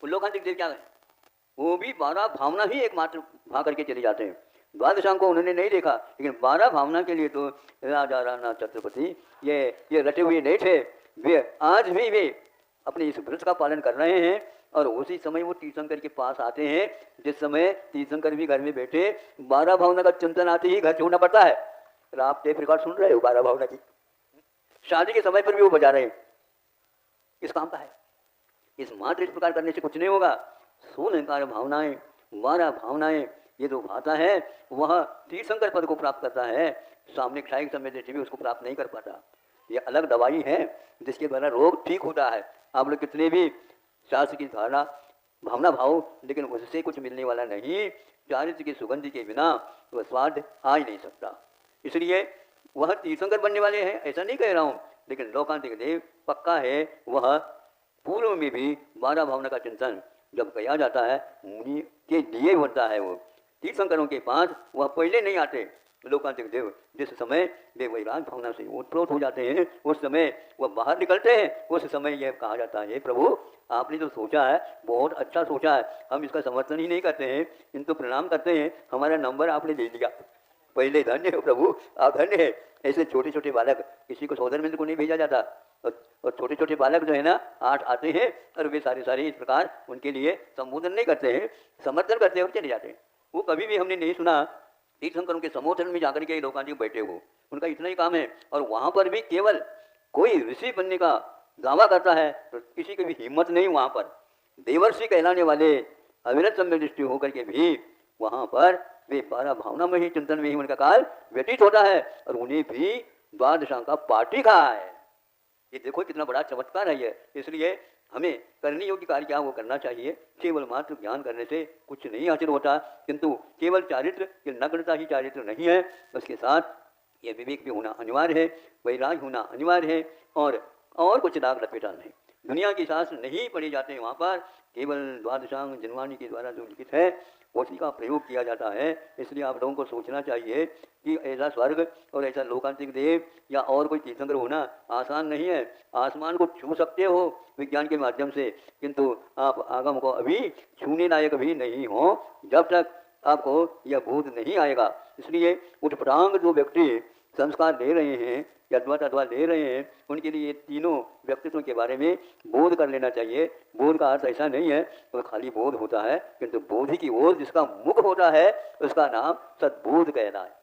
लोकांतिक देव क्या है, वो भी 12 भावना ही एकमात्र भा करके चले जाते हैं। द्वादशांग को उन्होंने नहीं देखा, लेकिन 12 भावना के लिए तो राजा राणा छत्रपति ये रटे हुए नहीं थे। वे आज भी वे अपने इस व्रत का पालन कर रहे हैं। और उसी समय वो तीर्थंकर के पास आते हैं, जिस समय तीर्थंकर भी घर में बैठे 12 भावना का चिंतन आते ही घर छोड़ना पड़ता है। तो आप टेप रिकॉर्ड सुन रहे हो 12 भावना की, शादी के समय पर भी वो बजा रहे हैं। किस काम का है? इस मात्र इस प्रकार करने से कुछ नहीं होगा। 16 भावनाएं, 12 भावनाएं, ये जो भाता है वह तीर्थंकर पद को प्राप्त करता है। सामने क्षायिक समय दृष्टि भी उसको प्राप्त नहीं कर पाता। ये अलग दवाई है जिसके द्वारा रोग ठीक होता है। आप लोग कितने भी शास्त्र की धारणा भावना भाव, लेकिन उससे कुछ मिलने वाला नहीं। चारित्र की सुगंध के बिना वह स्वाद आ ही नहीं सकता। इसलिए वह तीर्थंकर बनने वाले हैं ऐसा नहीं कह रहा हूँ, लेकिन लोकांतिक देव पक्का है। वह पूर्व में भी 12 भावना का चिंतन जब किया जाता है मुनि के लिए होता है। वो तीर्थंकरों के पास वह पहले नहीं आते। लोकांतिक देव जिस समय वे वैराग भावना से ओतप्रोत हो जाते हैं, उस समय वह बाहर निकलते हैं। उस समय यह कहा जाता है, प्रभु आपने जो सोचा है बहुत अच्छा सोचा है, हम इसका समर्थन ही नहीं करते हैं, किंतु प्रणाम करते हैं, हमारा नंबर आपने दे दिया, पहले धन्य हो प्रभु, आप धन्य है। ऐसे छोटे छोटे बालक, किसी को सौदर मित्र को नहीं भेजा जाता, और छोटे छोटे बालक जो है ना 8 आते हैं और वे सारे इस प्रकार उनके लिए संबोधन नहीं करते हैं, समर्थन करते हैं और चले जाते हैं। वो कभी भी हमने नहीं सुना तीर्थंकरों के समर्थन में जाकर के लोकांतिक बैठे हो, उनका इतना ही काम है। और वहाँ पर भी केवल कोई ऋषि बनने का दावा करता है तो किसी की भी हिम्मत नहीं। वहाँ पर देवर्षि कहलाने वाले अविरत सम्य दृष्टि होकर के भी वहाँ पर वे 12 भावना में ही चिंतन में ही उनका काल व्यतीत होता है, और उन्हें भी द्वादशां का पाठी कहा है। ये देखो कितना बड़ा चमत्कार है ये। इसलिए हमें करने योग्य कार्य क्या वो करना चाहिए। केवल मात्र ज्ञान करने से कुछ नहीं हासिल होता, किंतु केवल चारित्र की नग्नता ही चारित्र नहीं है, उसके साथ ये विवेक भी होना अनिवार्य है, वैराग्य होना अनिवार्य है, और कुछ दाग लपेटा नहीं। दुनिया के शास्त्र नहीं पढ़े जाते हैं, वहाँ पर केवल द्वादशांग जनवाणी के द्वारा जो लिखित है उसी का प्रयोग किया जाता है। इसलिए आप लोगों को सोचना चाहिए कि ऐसा स्वर्ग और ऐसा लोकांतिक देव या और कोई तीर्थंकर होना आसान नहीं है। आसमान को छू सकते हो विज्ञान के माध्यम से, किंतु आप आगम को अभी छूने लायक भी नहीं हो जब तक आपको यह बोध नहीं आएगा। इसलिए उठपटांग जो व्यक्ति संस्कार ले रहे हैं या अथवा ले रहे हैं, उनके लिए तीनों व्यक्तित्वों के बारे में बोध कर लेना चाहिए। बोध का अर्थ ऐसा नहीं है तो खाली बोध होता है, किंतु बोधि की ओर जिसका मुख होता है उसका नाम सद्बोध कहना है।